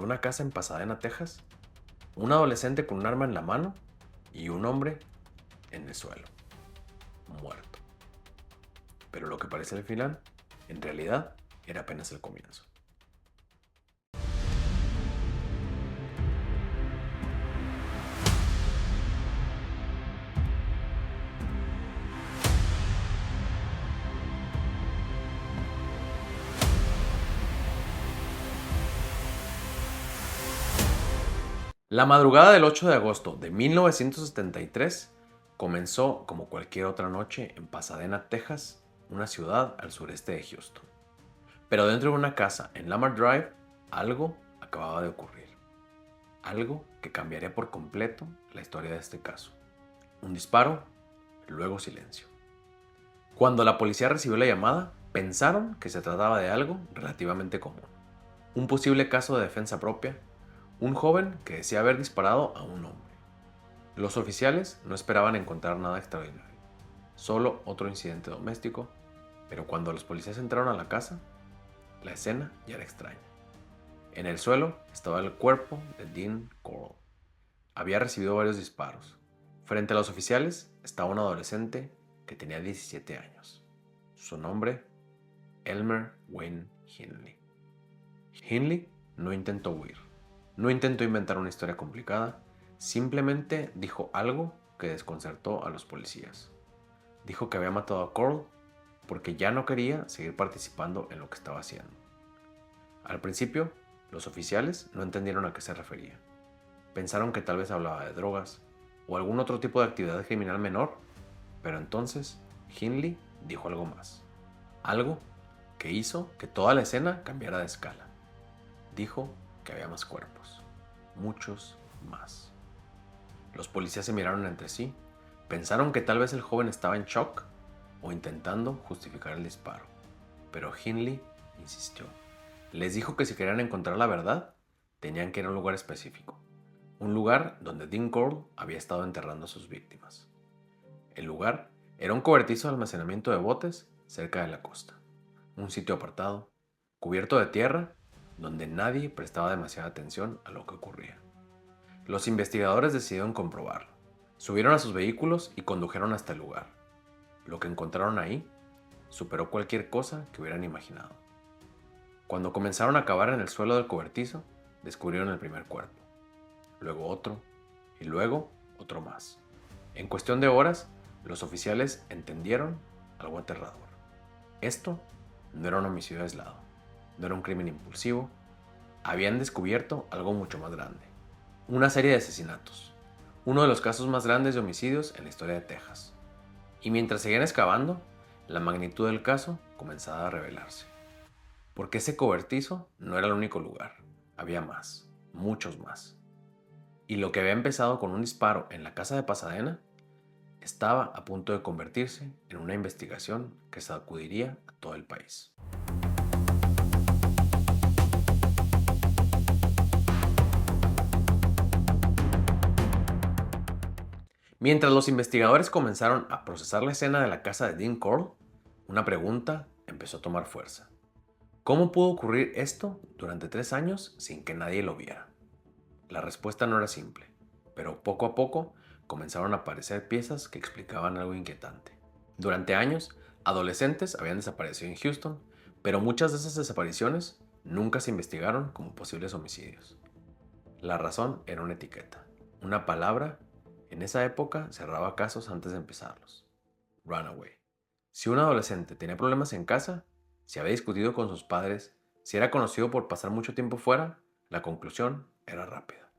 una casa en Pasadena, Texas, un adolescente con un arma en la mano y un hombre en el suelo, muerto. Pero lo que parece el final, en realidad, era apenas el comienzo. La madrugada del 8 de agosto de 1973 comenzó como cualquier otra noche en Pasadena, Texas, una ciudad al sureste de Houston. Pero dentro de una casa en Lamar Drive, algo acababa de ocurrir. Algo que cambiaría por completo la historia de este caso. Un disparo, luego silencio. Cuando la policía recibió la llamada, pensaron que se trataba de algo relativamente común. Un posible caso de defensa propia, un joven que decía haber disparado a un hombre. Los oficiales no esperaban encontrar nada extraordinario, solo otro incidente doméstico, pero cuando los policías entraron a la casa, la escena ya era extraña. En el suelo estaba el cuerpo de Dean Corll. Había recibido varios disparos. Frente a los oficiales estaba un adolescente que tenía 17 años. Su nombre, Elmer Wayne Hindley. Hindley no intentó huir. No intentó inventar una historia complicada, simplemente dijo algo que desconcertó a los policías. Dijo que había matado a Corll porque ya no quería seguir participando en lo que estaba haciendo. Al principio, los oficiales no entendieron a qué se refería. Pensaron que tal vez hablaba de drogas o algún otro tipo de actividad criminal menor, pero entonces Hindley dijo algo más. Algo que hizo que toda la escena cambiara de escala. Dijo que había más cuerpos, muchos más. Los policías se miraron entre sí, pensaron que tal vez el joven estaba en shock o intentando justificar el disparo, pero Hindley insistió. Les dijo que si querían encontrar la verdad, tenían que ir a un lugar específico, un lugar donde Dean Corll había estado enterrando a sus víctimas. El lugar era un cobertizo de almacenamiento de botes cerca de la costa, un sitio apartado, cubierto de tierra, donde nadie prestaba demasiada atención a lo que ocurría. Los investigadores decidieron comprobarlo. Subieron a sus vehículos y condujeron hasta el lugar. Lo que encontraron ahí superó cualquier cosa que hubieran imaginado. Cuando comenzaron a cavar en el suelo del cobertizo, descubrieron el primer cuerpo, luego otro y luego otro más. En cuestión de horas, los oficiales entendieron algo aterrador. Esto no era un homicidio aislado, no era un crimen impulsivo. Habían descubierto algo mucho más grande. Una serie de asesinatos. Uno de los casos más grandes de homicidios en la historia de Texas. Y mientras seguían excavando, la magnitud del caso comenzaba a revelarse. Porque ese cobertizo no era el único lugar. Había más, muchos más. Y lo que había empezado con un disparo en la casa de Pasadena estaba a punto de convertirse en una investigación que sacudiría a todo el país. Mientras los investigadores comenzaron a procesar la escena de la casa de Dean Corll, una pregunta empezó a tomar fuerza. ¿Cómo pudo ocurrir esto durante 3 años sin que nadie lo viera? La respuesta no era simple, pero poco a poco comenzaron a aparecer piezas que explicaban algo inquietante. Durante años, adolescentes habían desaparecido en Houston, pero muchas de esas desapariciones nunca se investigaron como posibles homicidios. La razón era una etiqueta, una palabra. En esa época cerraba casos antes de empezarlos. Runaway. Si un adolescente tenía problemas en casa, si había discutido con sus padres, si era conocido por pasar mucho tiempo fuera, la conclusión era rápida.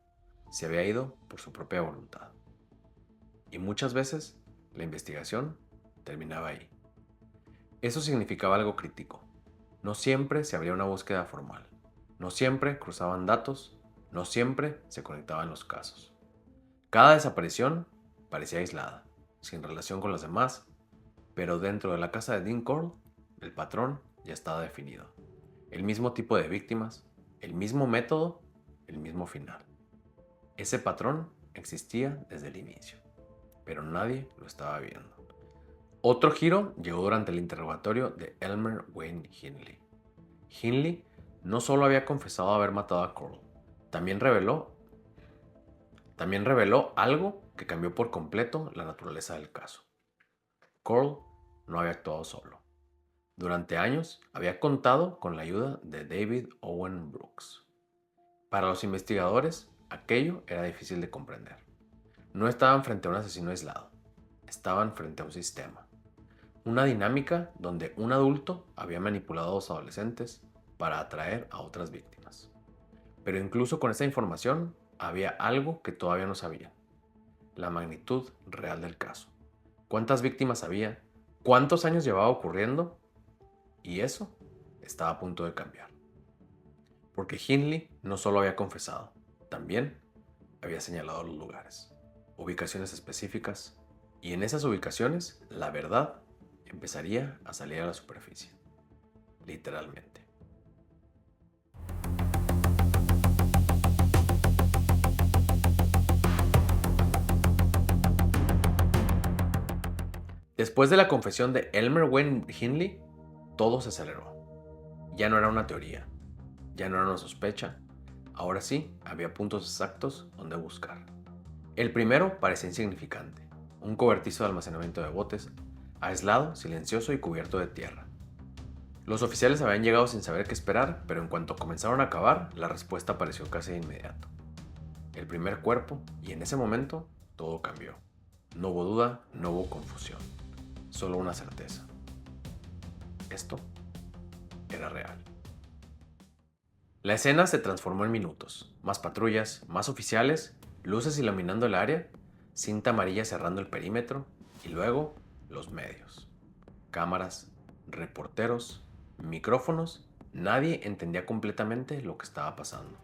Se había ido por su propia voluntad. Y muchas veces la investigación terminaba ahí. Eso significaba algo crítico. No siempre se abría una búsqueda formal. No siempre cruzaban datos. No siempre se conectaban los casos. Cada desaparición parecía aislada, sin relación con los demás, pero dentro de la casa de Dean Corll, el patrón ya estaba definido. El mismo tipo de víctimas, el mismo método, el mismo final. Ese patrón existía desde el inicio, pero nadie lo estaba viendo. Otro giro llegó durante el interrogatorio de Elmer Wayne Hindley. Hindley no solo había confesado haber matado a Corll, también reveló, también reveló algo que cambió por completo la naturaleza del caso. Coral no había actuado solo. Durante años había contado con la ayuda de David Owen Brooks. Para los investigadores, aquello era difícil de comprender. No estaban frente a un asesino aislado, estaban frente a un sistema. Una dinámica donde un adulto había manipulado a dos adolescentes para atraer a otras víctimas. Pero incluso con esa información había algo que todavía no sabían: la magnitud real del caso. ¿Cuántas víctimas había? ¿Cuántos años llevaba ocurriendo? Y eso estaba a punto de cambiar. Porque Hindley no solo había confesado, también había señalado los lugares, ubicaciones específicas, y en esas ubicaciones la verdad empezaría a salir a la superficie, literalmente. Después de la confesión de Elmer Wayne Hindley, todo se aceleró. Ya no era una teoría, ya no era una sospecha, ahora sí había puntos exactos donde buscar. El primero parecía insignificante: un cobertizo de almacenamiento de botes, aislado, silencioso y cubierto de tierra. Los oficiales habían llegado sin saber qué esperar, pero en cuanto comenzaron a cavar, la respuesta apareció casi de inmediato. El primer cuerpo, y en ese momento todo cambió. No hubo duda, no hubo confusión, solo una certeza: esto era real. La escena se transformó en minutos: más patrullas, más oficiales, luces iluminando el área, cinta amarilla cerrando el perímetro, y luego los medios. Cámaras, reporteros, micrófonos. Nadie entendía completamente lo que estaba pasando,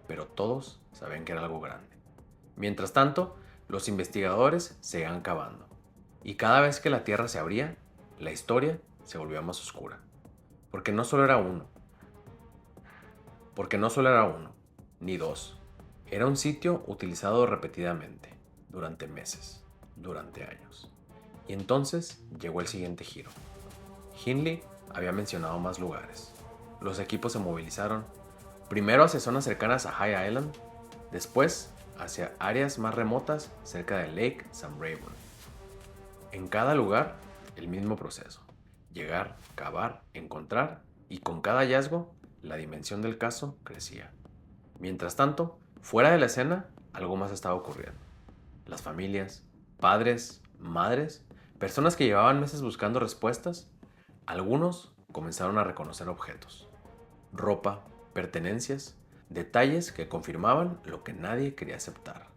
pero todos sabían que era algo grande. Mientras tanto, los investigadores seguían cavando, y cada vez que la tierra se abría, la historia se volvía más oscura. Porque no solo era uno, ni dos. Era un sitio utilizado repetidamente, durante meses, durante años. Y entonces llegó el siguiente giro. Hindley había mencionado más lugares. Los equipos se movilizaron, primero hacia zonas cercanas a High Island, después hacia áreas más remotas cerca de Lake Sam Rayburn. En cada lugar, el mismo proceso: llegar, cavar, encontrar, y con cada hallazgo, la dimensión del caso crecía. Mientras tanto, fuera de la escena, algo más estaba ocurriendo. Las familias, padres, madres, personas que llevaban meses buscando respuestas, algunos comenzaron a reconocer objetos, ropa, pertenencias, detalles que confirmaban lo que nadie quería aceptar: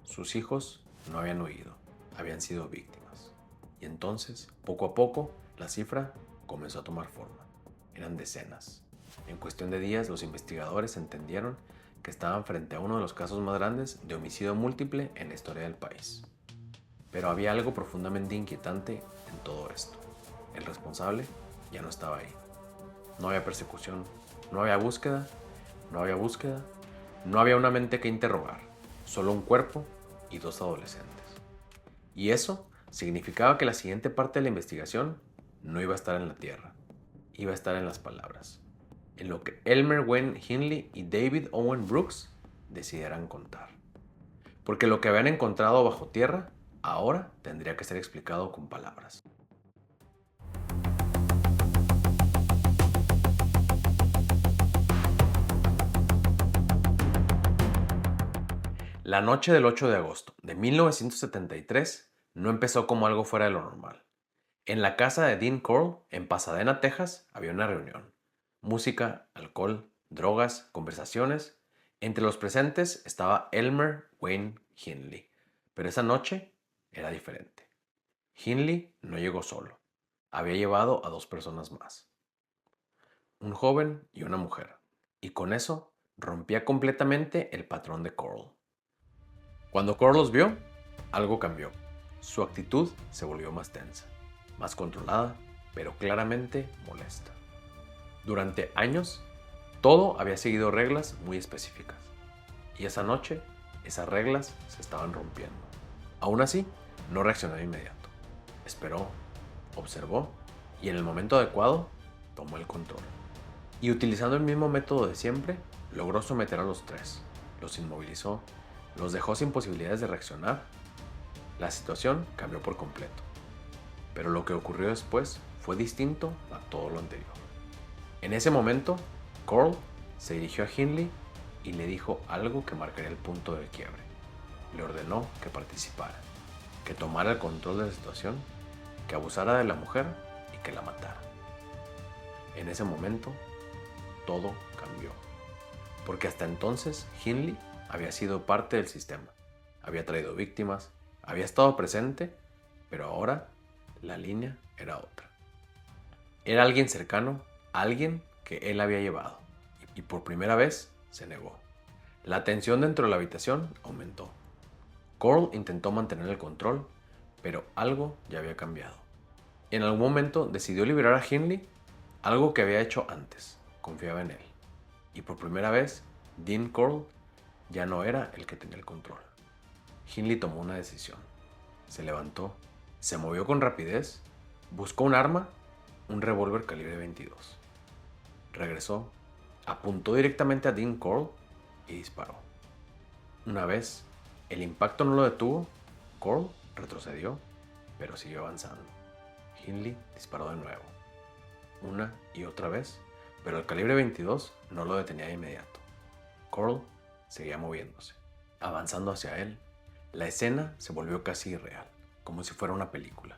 sus hijos no habían huido, habían sido víctimas. Y entonces, poco a poco, la cifra comenzó a tomar forma. Eran decenas. En cuestión de días, los investigadores entendieron que estaban frente a uno de los casos más grandes de homicidio múltiple en la historia del país. Pero había algo profundamente inquietante en todo esto: el responsable ya no estaba ahí. No había persecución, no había búsqueda, no había una mente que interrogar, solo un cuerpo y dos adolescentes. Y eso significaba que la siguiente parte de la investigación no iba a estar en la tierra, iba a estar en las palabras, en lo que Elmer Wayne Hindley y David Owen Brooks decidieran contar. Porque lo que habían encontrado bajo tierra ahora tendría que ser explicado con palabras. La noche del 8 de agosto de 1973 no empezó como algo fuera de lo normal. En la casa de Dean Coral, en Pasadena, Texas, había una reunión. Música, alcohol, drogas, conversaciones. Entre los presentes estaba Elmer Wayne Hindley. Pero esa noche era diferente. Hindley no llegó solo. Había llevado a dos personas más: un joven y una mujer. Y con eso rompía completamente el patrón de Coral. Cuando Coral los vio, algo cambió. Su actitud se volvió más tensa, más controlada, pero claramente molesta. Durante años, todo había seguido reglas muy específicas. Y esa noche, esas reglas se estaban rompiendo. Aún así, no reaccionó de inmediato. Esperó, observó y en el momento adecuado tomó el control. Y utilizando el mismo método de siempre, logró someter a los tres. los inmovilizó, los dejó sin posibilidades de reaccionar. La situación cambió por completo. Pero lo que ocurrió después fue distinto a todo lo anterior. En ese momento, Carl se dirigió a Hindley y le dijo algo que marcaría el punto de quiebre. Le ordenó que participara, que tomara el control de la situación, que abusara de la mujer y que la matara. En ese momento, todo cambió. Porque hasta entonces, Hindley había sido parte del sistema. Había traído víctimas, había estado presente, pero ahora la línea era otra. Era alguien cercano, alguien que él había llevado. Y por primera vez se negó. La tensión dentro de la habitación aumentó. Carl intentó mantener el control, pero algo ya había cambiado. En algún momento decidió liberar a Hindley, algo que había hecho antes. Confiaba en él. Y por primera vez, Dean Carl ya no era el que tenía el control. Hindley tomó una decisión. Se levantó, se movió con rapidez, buscó un arma, un revólver calibre 22. Regresó, apuntó directamente a Dean Carl y disparó. Una vez, el impacto no lo detuvo, Carl retrocedió, pero siguió avanzando. Hindley disparó de nuevo, una y otra vez, pero el calibre 22 no lo detenía de inmediato. Carl seguía moviéndose, avanzando hacia él. La escena se volvió casi irreal, como si fuera una película.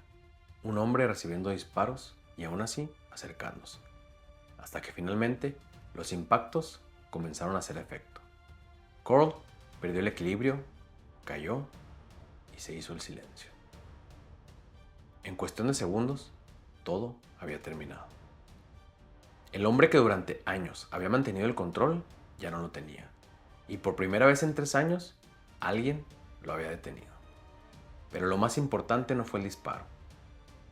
Un hombre recibiendo disparos y aún así acercándose, hasta que finalmente los impactos comenzaron a hacer efecto. Carl perdió el equilibrio, cayó y se hizo el silencio. En cuestión de segundos, todo había terminado. El hombre que durante años había mantenido el control ya no lo tenía. Y por primera vez en 3 años, alguien lo había detenido. Pero lo más importante no fue el disparo,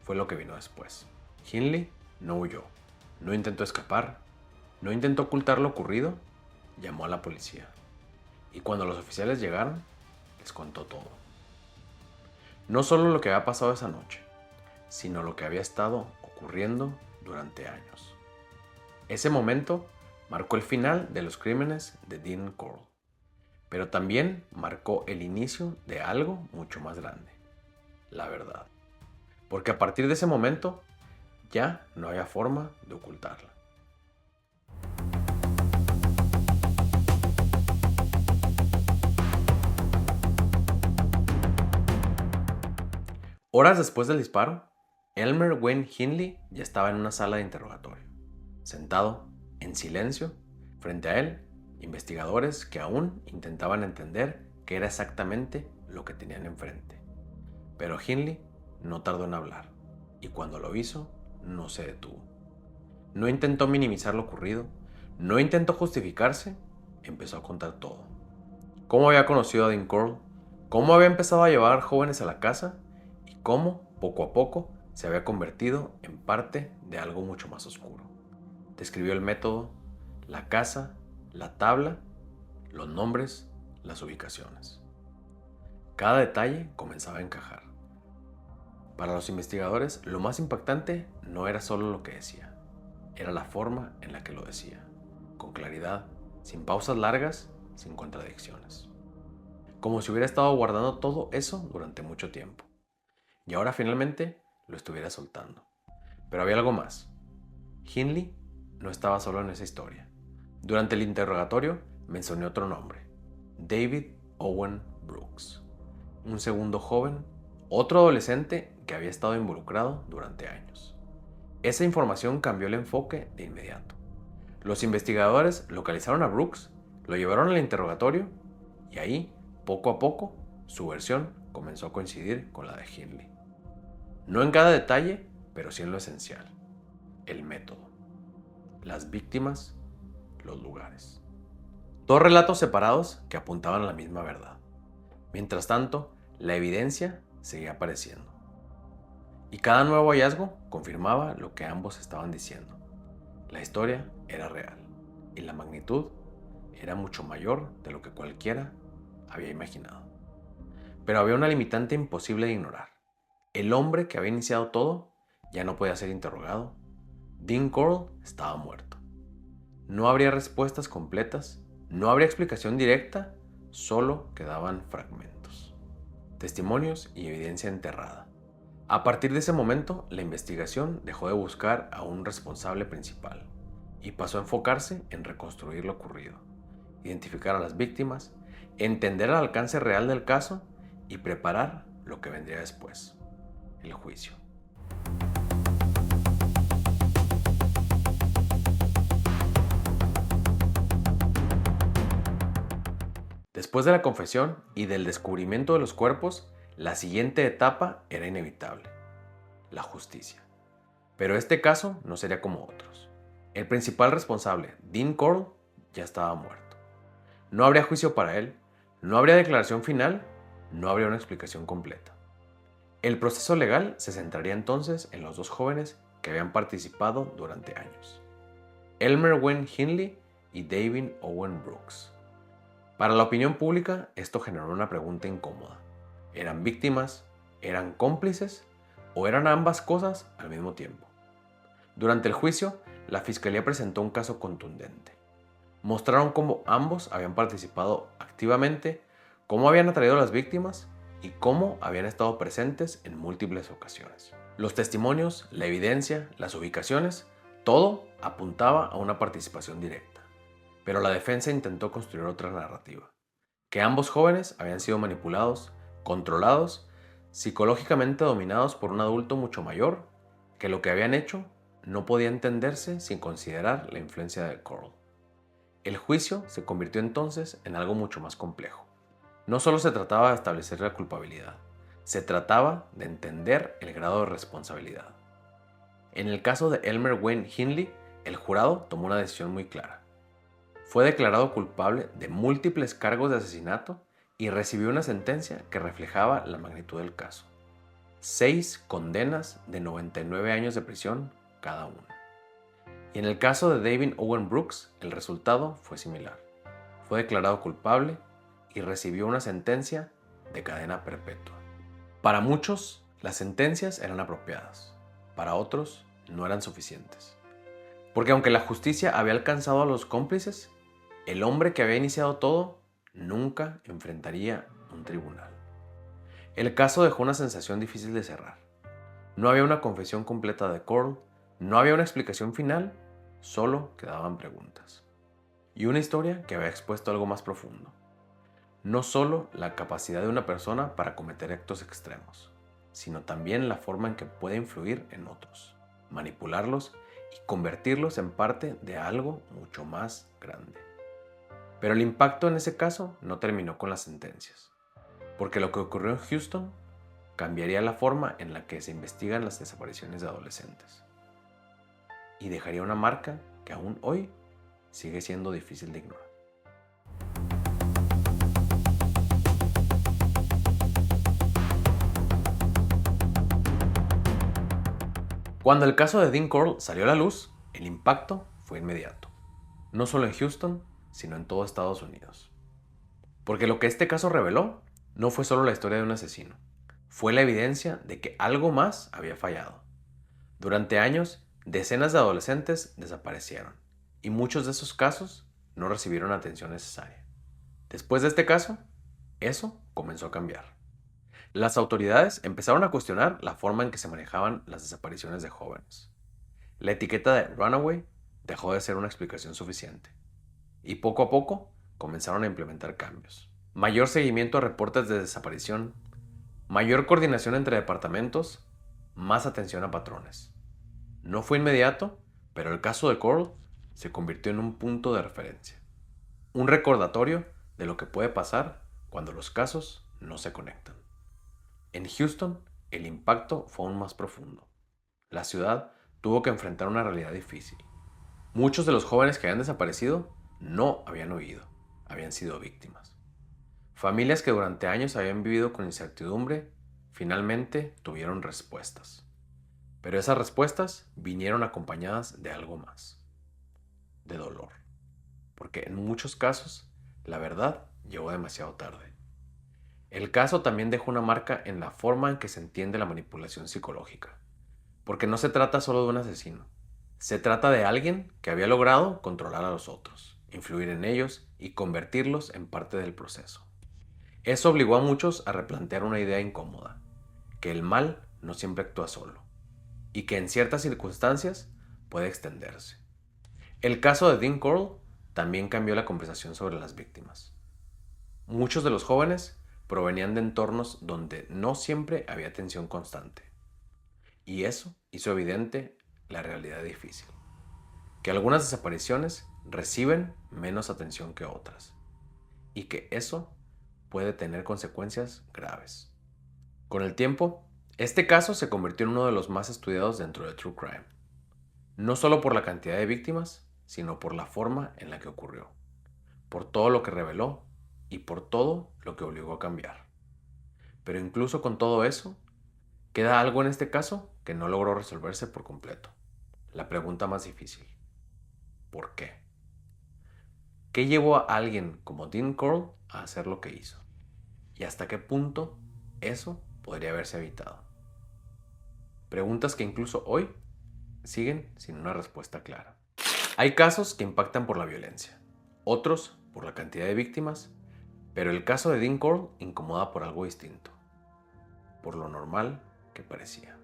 fue lo que vino después. Hindley no huyó, no intentó escapar, no intentó ocultar lo ocurrido, llamó a la policía. Y cuando los oficiales llegaron, les contó todo. No solo lo que había pasado esa noche, sino lo que había estado ocurriendo durante años. Ese momento marcó el final de los crímenes de Dean Carl, pero también marcó el inicio de algo mucho más grande, la verdad. Porque a partir de ese momento ya no había forma de ocultarla. Horas después del disparo, Elmer Wayne Hindley ya estaba en una sala de interrogatorio, sentado, en silencio, frente a él, investigadores que aún intentaban entender qué era exactamente lo que tenían enfrente. Pero Hindley no tardó en hablar, y cuando lo hizo, no se detuvo. No intentó minimizar lo ocurrido, no intentó justificarse, empezó a contar todo. Cómo había conocido a Dean Carl, cómo había empezado a llevar jóvenes a la casa y cómo, poco a poco, se había convertido en parte de algo mucho más oscuro. Describió el método, la casa, la tabla, los nombres, las ubicaciones. Cada detalle comenzaba a encajar. Para los investigadores, lo más impactante no era solo lo que decía, era la forma en la que lo decía, con claridad, sin pausas largas, sin contradicciones. Como si hubiera estado guardando todo eso durante mucho tiempo, y ahora finalmente lo estuviera soltando. Pero había algo más. Hindley no estaba solo en esa historia. Durante el interrogatorio mencioné otro nombre, David Owen Brooks, un segundo joven, otro adolescente que había estado involucrado durante años. Esa información cambió el enfoque de inmediato. Los investigadores localizaron a Brooks, lo llevaron al interrogatorio y ahí, poco a poco, su versión comenzó a coincidir con la de Hindley. No en cada detalle, pero sí en lo esencial. El método, las víctimas, los lugares. 2 relatos separados que apuntaban a la misma verdad. Mientras tanto, la evidencia seguía apareciendo. Y cada nuevo hallazgo confirmaba lo que ambos estaban diciendo. La historia era real y la magnitud era mucho mayor de lo que cualquiera había imaginado. Pero había una limitante imposible de ignorar. El hombre que había iniciado todo ya no podía ser interrogado. Dean Carl estaba muerto. No habría respuestas completas, no habría explicación directa solo quedaban fragmentos, testimonios y evidencia enterrada. A partir de ese momento, la investigación dejó de buscar a un responsable principal y pasó a enfocarse en reconstruir lo ocurrido, identificar a las víctimas, entender el alcance real del caso y preparar lo que vendría después, el juicio. Después de la confesión y del descubrimiento de los cuerpos, la siguiente etapa era inevitable: la justicia. Pero este caso no sería como otros. El principal responsable, Dean Corll, ya estaba muerto. No habría juicio para él, no habría declaración final, no habría una explicación completa. El proceso legal se centraría entonces en los dos jóvenes que habían participado durante años: Elmer Wayne Hindley y David Owen Brooks. Para la opinión pública, esto generó una pregunta incómoda. ¿Eran víctimas? ¿Eran cómplices? ¿O eran ambas cosas al mismo tiempo? Durante el juicio, la fiscalía presentó un caso contundente. Mostraron cómo ambos habían participado activamente, cómo habían atraído a las víctimas y cómo habían estado presentes en múltiples ocasiones. Los testimonios, la evidencia, las ubicaciones, todo apuntaba a una participación directa. Pero la defensa intentó construir otra narrativa: que ambos jóvenes habían sido manipulados, controlados, psicológicamente dominados por un adulto mucho mayor, que lo que habían hecho no podía entenderse sin considerar la influencia de Corll. El juicio se convirtió entonces en algo mucho más complejo. No solo se trataba de establecer la culpabilidad, se trataba de entender el grado de responsabilidad. En el caso de Elmer Wayne Hindley, el jurado tomó una decisión muy clara. Fue declarado culpable de múltiples cargos de asesinato y recibió una sentencia que reflejaba la magnitud del caso: 6 condenas de 99 años de prisión cada una. Y en el caso de David Owen Brooks, el resultado fue similar. Fue declarado culpable y recibió una sentencia de cadena perpetua. Para muchos, las sentencias eran apropiadas. Para otros, no eran suficientes. Porque aunque la justicia había alcanzado a los cómplices, el hombre que había iniciado todo nunca enfrentaría un tribunal. El caso dejó una sensación difícil de cerrar. No había una confesión completa de Corll, no había una explicación final, solo quedaban preguntas. Y una historia que había expuesto algo más profundo. No solo la capacidad de una persona para cometer actos extremos, sino también la forma en que puede influir en otros, manipularlos y convertirlos en parte de algo mucho más grande. Pero el impacto en ese caso no terminó con las sentencias, porque lo que ocurrió en Houston cambiaría la forma en la que se investigan las desapariciones de adolescentes y dejaría una marca que aún hoy sigue siendo difícil de ignorar. Cuando el caso de Dean Corll salió a la luz, el impacto fue inmediato, no solo en Houston, sino en todo Estados Unidos. Porque lo que este caso reveló no fue solo la historia de un asesino, fue la evidencia de que algo más había fallado. Durante años, decenas de adolescentes desaparecieron, y muchos de esos casos no recibieron la atención necesaria. Después de este caso, eso comenzó a cambiar. Las autoridades empezaron a cuestionar la forma en que se manejaban las desapariciones de jóvenes. La etiqueta de runaway dejó de ser una explicación suficiente, y poco a poco comenzaron a implementar cambios. Mayor seguimiento a reportes de desaparición, mayor coordinación entre departamentos, más atención a patrones. No fue inmediato, pero el caso de Corll se convirtió en un punto de referencia. Un recordatorio de lo que puede pasar cuando los casos no se conectan. En Houston, el impacto fue aún más profundo. La ciudad tuvo que enfrentar una realidad difícil. Muchos de los jóvenes que habían desaparecido no habían huido, habían sido víctimas. Familias que durante años habían vivido con incertidumbre, finalmente tuvieron respuestas. Pero esas respuestas vinieron acompañadas de algo más, de dolor. Porque en muchos casos, la verdad llegó demasiado tarde. El caso también dejó una marca en la forma en que se entiende la manipulación psicológica. Porque no se trata solo de un asesino. Se trata de alguien que había logrado controlar a los otros, influir en ellos y convertirlos en parte del proceso. Eso obligó a muchos a replantear una idea incómoda, que el mal no siempre actúa solo, y que en ciertas circunstancias puede extenderse. El caso de Dean Corll también cambió la conversación sobre las víctimas. Muchos de los jóvenes provenían de entornos donde no siempre había atención constante, y eso hizo evidente la realidad difícil, que algunas desapariciones reciben menos atención que otras, y que eso puede tener consecuencias graves. Con el tiempo, este caso se convirtió en uno de los más estudiados dentro de True Crime, no solo por la cantidad de víctimas, sino por la forma en la que ocurrió, por todo lo que reveló y por todo lo que obligó a cambiar. Pero incluso con todo eso, queda algo en este caso que no logró resolverse por completo. La pregunta más difícil: ¿por qué? ¿Qué llevó a alguien como Dean Corll a hacer lo que hizo? ¿Y hasta qué punto eso podría haberse evitado? Preguntas que incluso hoy siguen sin una respuesta clara. Hay casos que impactan por la violencia, otros por la cantidad de víctimas, pero el caso de Dean Corll incomoda por algo distinto, por lo normal que parecía.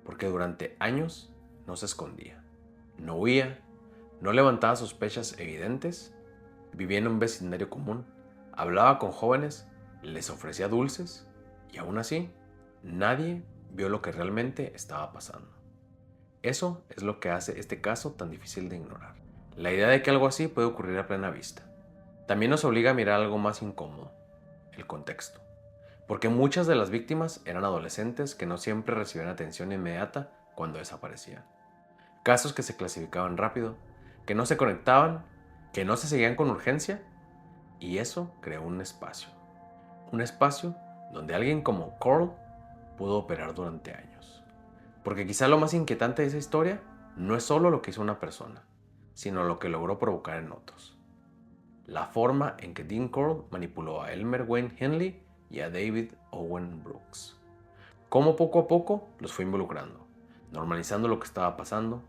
Porque durante años no se escondía, no huía, no levantaba sospechas evidentes, vivía en un vecindario común, hablaba con jóvenes, les ofrecía dulces y aún así nadie vio lo que realmente estaba pasando. Eso es lo que hace este caso tan difícil de ignorar. La idea de que algo así puede ocurrir a plena vista. También nos obliga a mirar algo más incómodo: el contexto. Porque muchas de las víctimas eran adolescentes que no siempre recibían atención inmediata cuando desaparecían. Casos que se clasificaban rápido, que no se conectaban, que no se seguían con urgencia, y eso creó un espacio. Un espacio donde alguien como Corll pudo operar durante años. Porque quizá lo más inquietante de esa historia no es solo lo que hizo una persona, sino lo que logró provocar en otros. La forma en que Dean Corll manipuló a Elmer Wayne Henley y a David Owen Brooks. Cómo poco a poco los fue involucrando, normalizando lo que estaba pasando,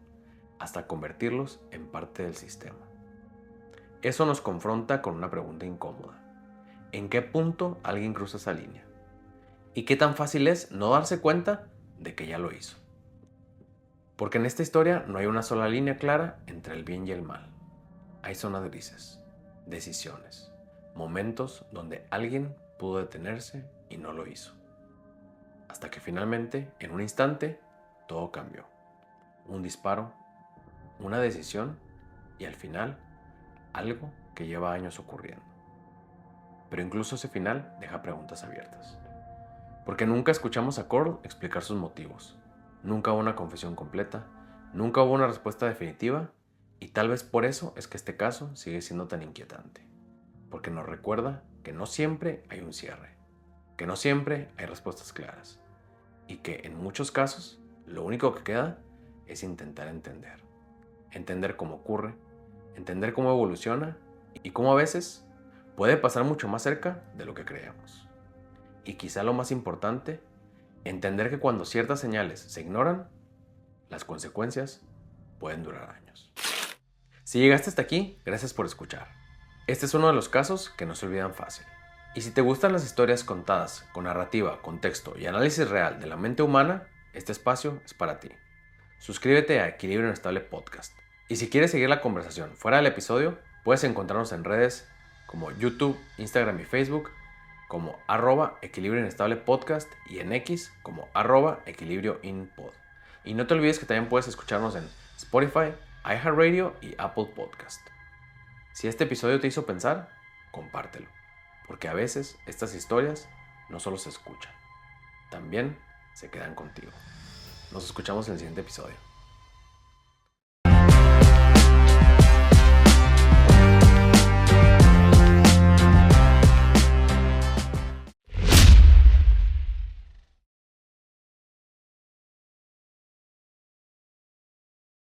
hasta convertirlos en parte del sistema. Eso nos confronta con una pregunta incómoda: ¿en qué punto alguien cruza esa línea? ¿Y qué tan fácil es no darse cuenta de que ya lo hizo? Porque en esta historia no hay una sola línea clara entre el bien y el mal. Hay zonas grises, decisiones, momentos donde alguien pudo detenerse y no lo hizo. Hasta que finalmente, en un instante, todo cambió. Un disparo, una decisión y al final, algo que lleva años ocurriendo. Pero incluso ese final deja preguntas abiertas. Porque nunca escuchamos a Corll explicar sus motivos. Nunca hubo una confesión completa, nunca hubo una respuesta definitiva, y tal vez por eso es que este caso sigue siendo tan inquietante. Porque nos recuerda que no siempre hay un cierre, que no siempre hay respuestas claras, y que en muchos casos lo único que queda es intentar entender. Entender cómo ocurre, entender cómo evoluciona y cómo a veces puede pasar mucho más cerca de lo que creemos. Y quizá lo más importante, entender que cuando ciertas señales se ignoran, las consecuencias pueden durar años. Si llegaste hasta aquí, gracias por escuchar. Este es uno de los casos que no se olvidan fácil. Y si te gustan las historias contadas con narrativa, contexto y análisis real de la mente humana, este espacio es para ti. Suscríbete a Equilibrio Inestable Podcast. Y si quieres seguir la conversación fuera del episodio, puedes encontrarnos en redes como YouTube, Instagram y Facebook como @Equilibrio Inestable Podcast y en X como @Equilibrio Inpod. Y no te olvides que también puedes escucharnos en Spotify, iHeartRadio y Apple Podcast. Si este episodio te hizo pensar, compártelo, porque a veces estas historias no solo se escuchan, también se quedan contigo. Nos escuchamos en el siguiente episodio.